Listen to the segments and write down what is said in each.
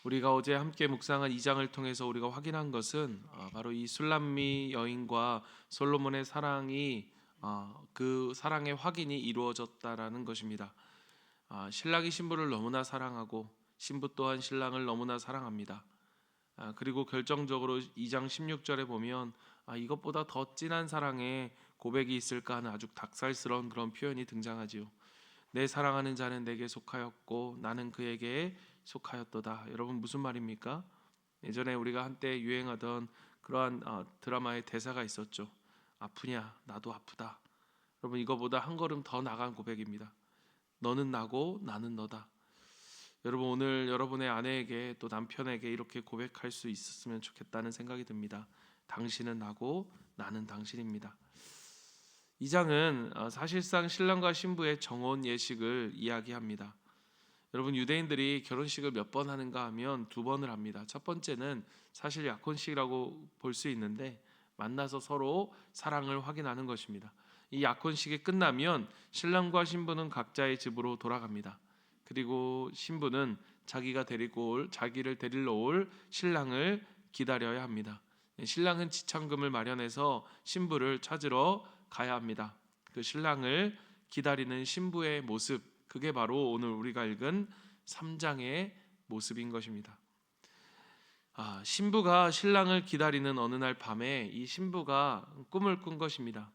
우리가 어제 함께 묵상한 2장을 통해서 우리가 확인한 것은 바로 이 술람미 여인과 솔로몬의 사랑이 그 사랑의 확인이 이루어졌다라는 것입니다. 신랑이 신부를 너무나 사랑하고 신부 또한 신랑을 너무나 사랑합니다. 그리고 결정적으로 2장 16절에 보면 이것보다 더 진한 사랑의 고백이 있을까 하는 아주 닭살스러운 그런 표현이 등장하지요. 내 사랑하는 자는 내게 속하였고 나는 그에게 속하였도다. 여러분 무슨 말입니까? 예전에 우리가 한때 유행하던 그러한 드라마의 대사가 있었죠. 아프냐? 나도 아프다. 여러분 이거보다 한 걸음 더 나간 고백입니다. 너는 나고 나는 너다. 여러분 오늘 여러분의 아내에게 또 남편에게 이렇게 고백할 수 있었으면 좋겠다는 생각이 듭니다. 당신은 나고 나는 당신입니다. 이 장은 사실상 신랑과 신부의 정혼 예식을 이야기합니다. 여러분 유대인들이 결혼식을 몇 번 하는가 하면 2번을 합니다. 첫 번째는 사실 약혼식이라고 볼 수 있는데 만나서 서로 사랑을 확인하는 것입니다. 이 약혼식이 끝나면 신랑과 신부는 각자의 집으로 돌아갑니다. 그리고 신부는 자기를 데리러 올 신랑을 기다려야 합니다. 신랑은 지참금을 마련해서 신부를 찾으러 가야 합니다. 그 신랑을 기다리는 신부의 모습, 그게 바로 오늘 우리가 읽은 3장의 모습인 것입니다. 신부가 신랑을 기다리는 어느 날 밤에 이 신부가 꿈을 꾼 것입니다.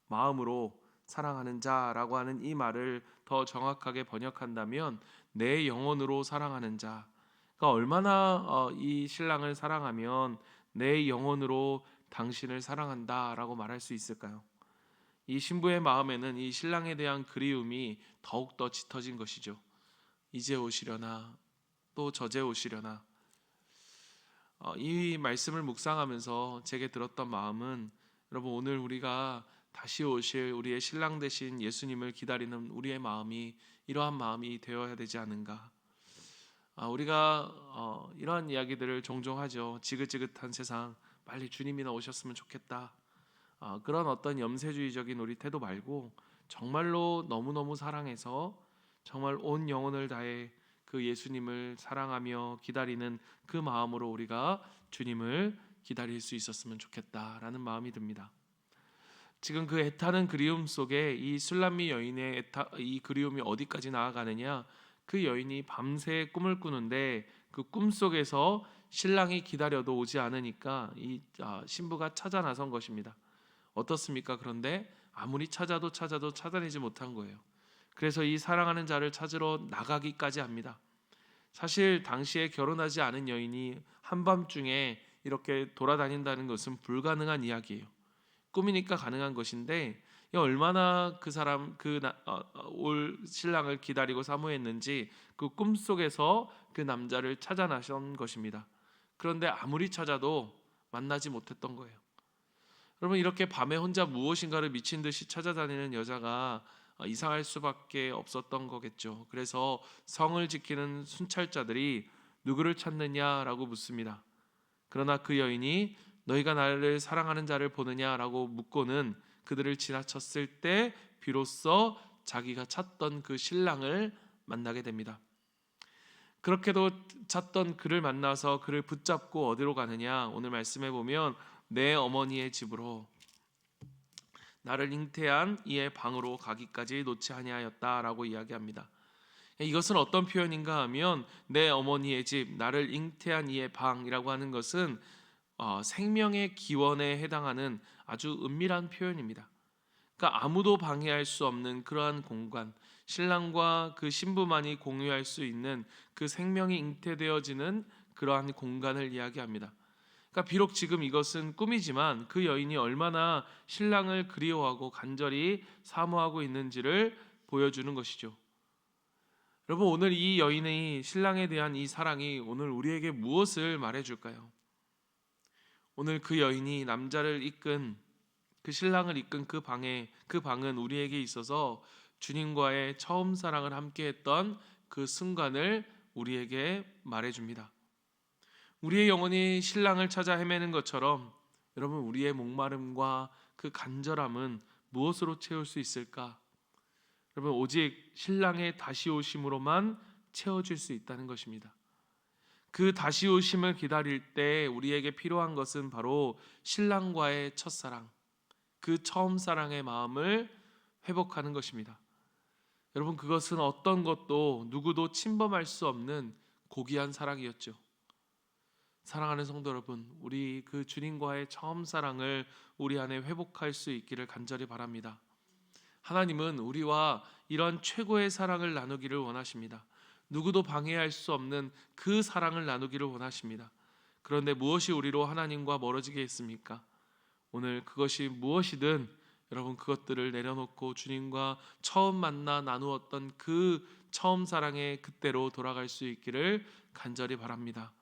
마음으로 사랑하는 자라고 하는 이 말을 더 정확하게 번역한다면 내 영혼으로 사랑하는 자. 그러니까 얼마나 이 신랑을 사랑하면 내 영혼으로 당신을 사랑한다라고 말할 수 있을까요? 이 신부의 마음에는 이 신랑에 대한 그리움이 더욱더 짙어진 것이죠. 이제 오시려나 또 저제 오시려나. 이 말씀을 묵상하면서 제게 들었던 마음은 여러분 오늘 우리가 다시 오실 우리의 신랑 되신 예수님을 기다리는 우리의 마음이 이러한 마음이 되어야 되지 않은가. 우리가 이러한 이야기들을 종종 하죠. 지긋지긋한 세상 빨리 주님이나 오셨으면 좋겠다. 그런 어떤 염세주의적인 우리 태도 말고 정말로 너무너무 사랑해서 정말 온 영혼을 다해 그 예수님을 사랑하며 기다리는 그 마음으로 우리가 주님을 기다릴 수 있었으면 좋겠다라는 마음이 듭니다. 지금 그 애타는 그리움 속에 이 술람미 여인의 이 그리움이 어디까지 나아가느냐? 그 여인이 밤새 꿈을 꾸는데 그 꿈 속에서 신랑이 기다려도 오지 않으니까 이 신부가 찾아 나선 것입니다. 어떻습니까? 그런데 아무리 찾아도 찾아내지 못한 거예요. 그래서 이 사랑하는 자를 찾으러 나가기까지 합니다. 사실 당시에 결혼하지 않은 여인이 한밤중에 이렇게 돌아다닌다는 것은 불가능한 이야기예요. 꿈이니까 가능한 것인데 얼마나 그 사람 올 신랑을 기다리고 사모했는지 그 꿈속에서 그 남자를 찾아 나선 것입니다. 그런데 아무리 찾아도 만나지 못했던 거예요. 여러분 이렇게 밤에 혼자 무엇인가를 미친 듯이 찾아다니는 여자가 이상할 수밖에 없었던 거겠죠. 그래서 성을 지키는 순찰자들이 누구를 찾느냐라고 묻습니다. 그러나 그 여인이 너희가 나를 사랑하는 자를 보느냐라고 묻고는 그들을 지나쳤을 때 비로소 자기가 찾던 그 신랑을 만나게 됩니다. 그렇게도 찾던 그를 만나서 그를 붙잡고 어디로 가느냐? 오늘 말씀해 보면 내 어머니의 집으로 나를 잉태한 이의 방으로 가기까지 놓지 아니하였다라고 이야기합니다. 이것은 어떤 표현인가 하면 내 어머니의 집, 나를 잉태한 이의 방이라고 하는 것은 생명의 기원에 해당하는 아주 은밀한 표현입니다. 그러니까 아무도 방해할 수 없는 그러한 공간, 신랑과 그 신부만이 공유할 수 있는 그 생명이 잉태되어지는 그러한 공간을 이야기합니다. 그러니까 비록 지금 이것은 꿈이지만 그 여인이 얼마나 신랑을 그리워하고 간절히 사모하고 있는지를 보여주는 것이죠. 여러분 오늘 이 여인의 신랑에 대한 이 사랑이 오늘 우리에게 무엇을 말해줄까요? 오늘 그 여인이 남자를 이끈 그 신랑을 이끈 그 방은 우리에게 있어서 주님과의 처음 사랑을 함께했던 그 순간을 우리에게 말해줍니다. 우리의 영혼이 신랑을 찾아 헤매는 것처럼 여러분 우리의 목마름과 그 간절함은 무엇으로 채울 수 있을까? 여러분 오직 신랑의 다시 오심으로만 채워질 수 있다는 것입니다. 그 다시 오심을 기다릴 때 우리에게 필요한 것은 바로 신랑과의 첫사랑, 그 처음 사랑의 마음을 회복하는 것입니다. 여러분, 그것은 어떤 것도 누구도 침범할 수 없는 고귀한 사랑이었죠. 사랑하는 성도 여러분, 우리 그 주님과의 처음 사랑을 우리 안에 회복할 수 있기를 간절히 바랍니다. 하나님은 우리와 이런 최고의 사랑을 나누기를 원하십니다. 누구도 방해할 수 없는 그 사랑을 나누기를 원하십니다. 그런데 무엇이 우리로 하나님과 멀어지게 했습니까? 오늘 그것이 무엇이든 여러분, 그것들을 내려놓고 주님과 처음 만나 나누었던 그 처음 사랑의 그때로 돌아갈 수 있기를 간절히 바랍니다.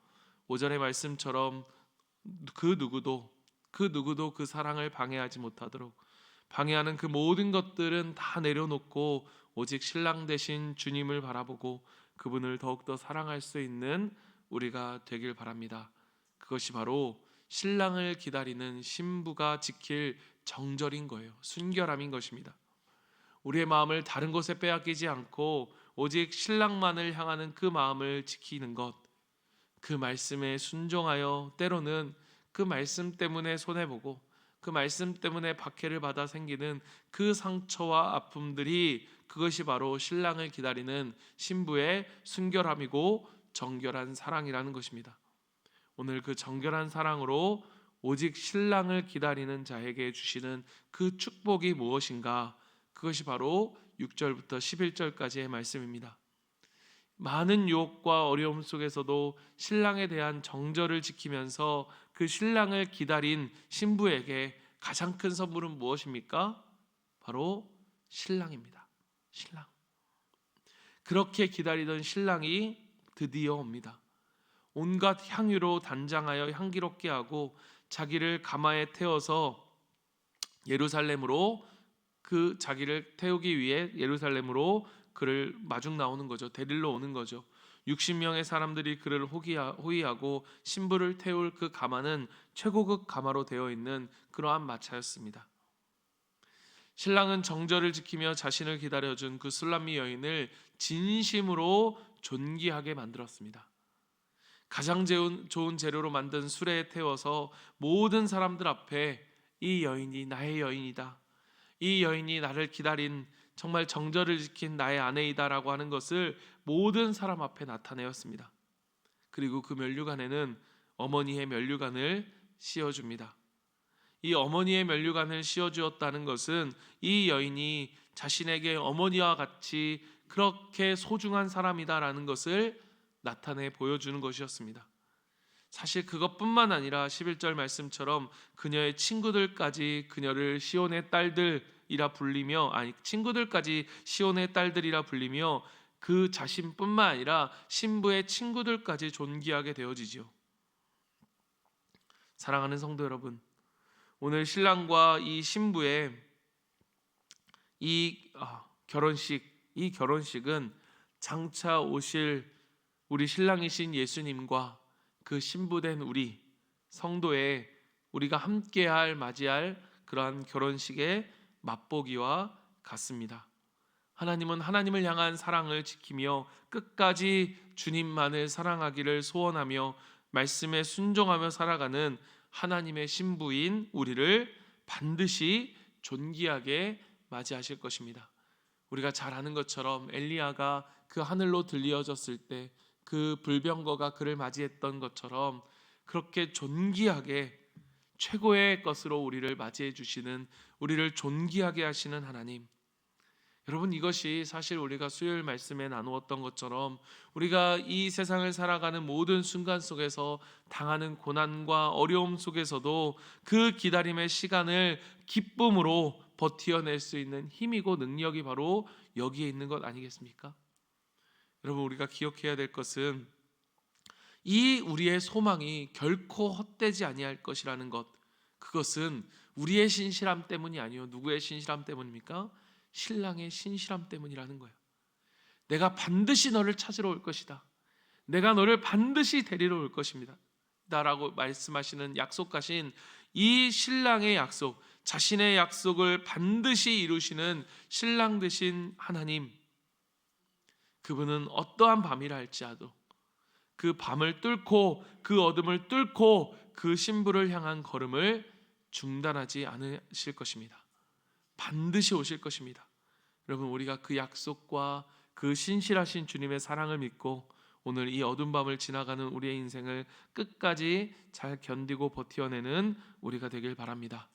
오전의 말씀처럼 그 누구도 그 사랑을 방해하지 못하도록, 방해하는 그 모든 것들은 다 내려놓고 오직 신랑 되신 주님을 바라보고 그분을 더욱더 사랑할 수 있는 우리가 되길 바랍니다. 그것이 바로 신랑을 기다리는 신부가 지킬 정절인 거예요. 순결함인 것입니다. 우리의 마음을 다른 곳에 빼앗기지 않고 오직 신랑만을 향하는 그 마음을 지키는 것, 그 말씀에 순종하여 때로는 그 말씀 때문에 손해보고 그 말씀 때문에 박해를 받아 생기는 그 상처와 아픔들이, 그것이 바로 신랑을 기다리는 신부의 순결함이고 정결한 사랑이라는 것입니다. 오늘 그 정결한 사랑으로 오직 신랑을 기다리는 자에게 주시는 그 축복이 무엇인가? 그것이 바로 6절부터 11절까지의 말씀입니다. 많은 유혹과 어려움 속에서도 신랑에 대한 정절을 지키면서 그 신랑을 기다린 신부에게 가장 큰 선물은 무엇입니까? 바로 신랑입니다. 신랑. 그렇게 기다리던 신랑이 드디어 옵니다. 온갖 향유로 단장하여 향기롭게 하고 자기를 가마에 태워서 예루살렘으로, 그 자기를 태우기 위해 예루살렘으로 그를 마중 나오는 거죠. 데리러 오는 거죠. 60명의 사람들이 그를 호위하고 신부를 태울 그 가마는 최고급 가마로 되어 있는 그러한 마차였습니다. 신랑은 정절을 지키며 자신을 기다려준 그 술람미 여인을 진심으로 존귀하게 만들었습니다. 가장 좋은 재료로 만든 술에 태워서 모든 사람들 앞에 이 여인이 나의 여인이다, 이 여인이 나를 기다린 정말 정절을 지킨 나의 아내이다라고 하는 것을 모든 사람 앞에 나타내었습니다. 그리고 그 면류관에는 어머니의 면류관을 씌워줍니다. 이 어머니의 면류관을 씌워주었다는 것은 이 여인이 자신에게 어머니와 같이 그렇게 소중한 사람이다라는 것을 나타내 보여주는 것이었습니다. 사실 그것뿐만 아니라 11절 말씀처럼 그녀의 친구들까지 그녀를 시온의 딸들이라 불리며, 친구들까지 시온의 딸들이라 불리며 그 자신뿐만 아니라 신부의 친구들까지 존귀하게 되어지지요. 사랑하는 성도 여러분, 오늘 신랑과 이 신부의 이 결혼식은 장차 오실 우리 신랑이신 예수님과 그 신부된 우리 성도의, 우리가 함께할 맞이할 그러한 결혼식의 맛보기와 같습니다. 하나님은 하나님을 향한 사랑을 지키며 끝까지 주님만을 사랑하기를 소원하며 말씀에 순종하며 살아가는 하나님의 신부인 우리를 반드시 존귀하게 맞이하실 것입니다. 우리가 잘 아는 것처럼 엘리야가 그 하늘로 들려졌을 때 그 불병거가 그를 맞이했던 것처럼 그렇게 존귀하게 최고의 것으로 우리를 맞이해 주시는, 우리를 존귀하게 하시는 하나님, 여러분, 이것이 사실 우리가 수요일 말씀에 나누었던 것처럼 우리가 이 세상을 살아가는 모든 순간 속에서 당하는 고난과 어려움 속에서도 그 기다림의 시간을 기쁨으로 버티어낼 수 있는 힘이고 능력이 바로 여기에 있는 것 아니겠습니까? 여러분, 우리가 기억해야 될 것은 이 우리의 소망이 결코 헛되지 아니할 것이라는 것, 그것은 우리의 신실함 때문이 아니요, 누구의 신실함 때문입니까? 신랑의 신실함 때문이라는 거예요. 내가 반드시 너를 찾으러 올 것이다, 내가 너를 반드시 데리러 올 것입니다 라고 말씀하시는, 약속하신 이 신랑의 약속, 자신의 약속을 반드시 이루시는 신랑 되신 하나님, 그분은 어떠한 밤이라 할지라도, 그 밤을 뚫고 그 어둠을 뚫고 그 신부를 향한 걸음을 중단하지 않으실 것입니다. 반드시 오실 것입니다. 여러분, 우리가 그 약속과 그 신실하신 주님의 사랑을 믿고 오늘 이 어두운 밤을 지나가는 우리의 인생을 끝까지 잘 견디고 버텨내는 우리가 되길 바랍니다.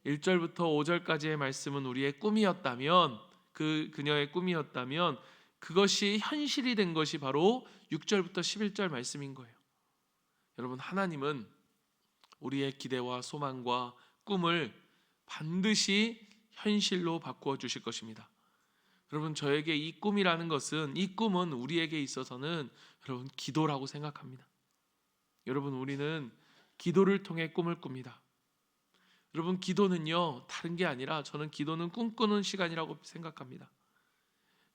1절부터 5절까지의 말씀은 우리의 꿈이었다면, 그녀의 꿈이었다면 그것이 현실이 된 것이 바로 6절부터 11절 말씀인 거예요. 여러분, 하나님은 우리의 기대와 소망과 꿈을 반드시 현실로 바꾸어 주실 것입니다. 여러분, 저에게 이 꿈이라는 것은, 이 꿈은 우리에게 있어서는 여러분 기도라고 생각합니다. 여러분, 우리는 기도를 통해 꿈을 꿉니다. 여러분, 기도는요 다른 게 아니라, 저는 기도는 꿈꾸는 시간이라고 생각합니다.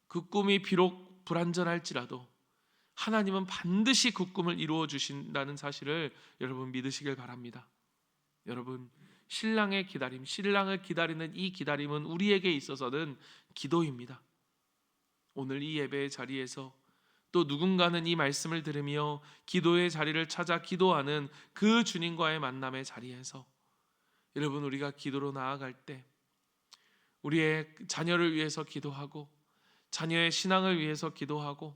그 꿈이 비록 불완전할지라도 하나님은 반드시 그 꿈을 이루어 주신다는 사실을 여러분 믿으시길 바랍니다. 여러분, 신랑의 기다림, 신랑을 기다리는 이 기다림은 우리에게 있어서는 기도입니다. 오늘 이 예배의 자리에서 또 누군가는 이 말씀을 들으며 기도의 자리를 찾아 기도하는 그 주님과의 만남의 자리에서 여러분, 우리가 기도로 나아갈 때 우리의 자녀를 위해서 기도하고, 자녀의 신앙을 위해서 기도하고,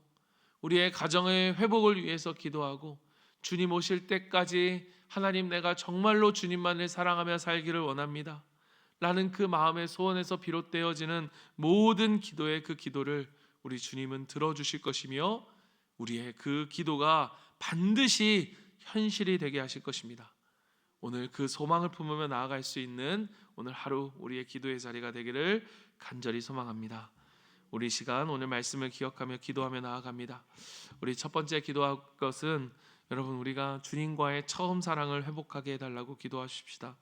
우리의 가정의 회복을 위해서 기도하고, 주님 오실 때까지 하나님, 내가 정말로 주님만을 사랑하며 살기를 원합니다 라는 그 마음의 소원에서 비롯되어지는 모든 기도의 그 기도를 우리 주님은 들어주실 것이며, 우리의 그 기도가 반드시 현실이 되게 하실 것입니다. 오늘 그 소망을 품으며 나아갈 수 있는 오늘 하루 우리의 기도의 자리가 되기를 간절히 소망합니다. 우리 시간 오늘 말씀을 기억하며 기도하며 나아갑니다. 우리 첫 번째 기도할 것은, 여러분, 우리가 주님과의 처음 사랑을 회복하게 해달라고 기도하십시다.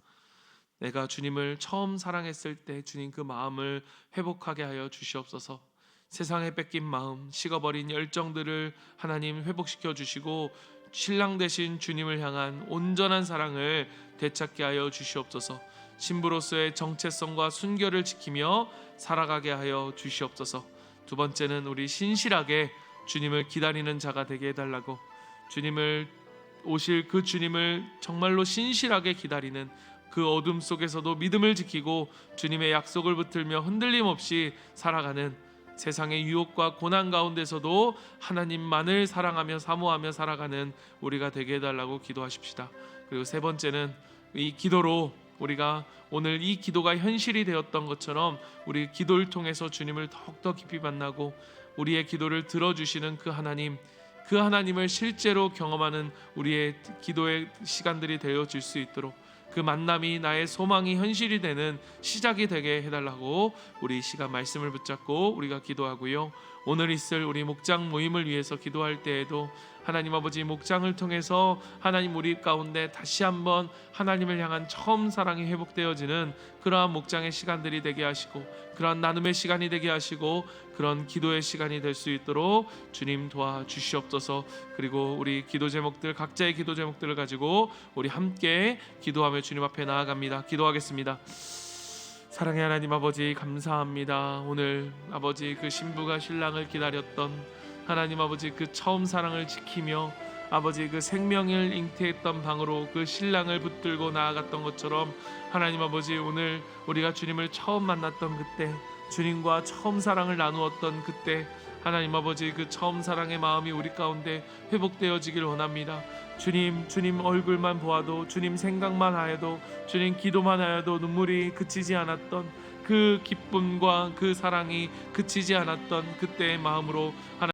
내가 주님을 처음 사랑했을 때 주님 그 마음을 회복하게 하여 주시옵소서. 세상에 뺏긴 마음, 식어버린 열정들을 하나님 회복시켜 주시고 신랑 되신 주님을 향한 온전한 사랑을 되찾게 하여 주시옵소서. 신부로서의 정체성과 순결을 지키며 살아가게 하여 주시옵소서. 두 번째는 우리 신실하게 주님을 기다리는 자가 되게 해달라고, 주님을 오실 그 주님을 정말로 신실하게 기다리는, 그 어둠 속에서도 믿음을 지키고 주님의 약속을 붙들며 흔들림 없이 살아가는, 세상의 유혹과 고난 가운데서도 하나님만을 사랑하며 사모하며 살아가는 우리가 되게 해달라고 기도하십시다. 그리고 세 번째는 이 기도로 우리가 오늘 이 기도가 현실이 되었던 것처럼 우리 기도를 통해서 주님을 더욱더 깊이 만나고 우리의 기도를 들어주시는 그 하나님을 실제로 경험하는 우리의 기도의 시간들이 되어질 수 있도록, 그 만남이 나의 소망이 현실이 되는 시작이 되게 해달라고 우리 시간 말씀을 붙잡고 우리가 기도하고요. 오늘 있을 우리 목장 모임을 위해서 기도할 때에도 하나님 아버지, 목장을 통해서 하나님 우리 가운데 다시 한번 하나님을 향한 처음 사랑이 회복되어지는 그러한 목장의 시간들이 되게 하시고, 그러한 나눔의 시간이 되게 하시고, 그런 기도의 시간이 될 수 있도록 주님 도와주시옵소서. 그리고 우리 기도 제목들, 각자의 기도 제목들을 가지고 우리 함께 기도하며 주님 앞에 나아갑니다. 기도하겠습니다. 사랑의 하나님 아버지, 감사합니다. 오늘 아버지, 그 신부가 신랑을 기다렸던 하나님 아버지, 그 처음 사랑을 지키며 아버지 그 생명을 잉태했던 방으로 그 신랑을 붙들고 나아갔던 것처럼, 하나님 아버지, 오늘 우리가 주님을 처음 만났던 그때, 주님과 처음 사랑을 나누었던 그때, 하나님 아버지 그 처음 사랑의 마음이 우리 가운데 회복되어지길 원합니다. 주님 얼굴만 보아도, 주님 생각만 하여도, 주님 기도만 하여도 눈물이 그치지 않았던 그 기쁨과 그 사랑이 그치지 않았던 그때의 마음으로 하나님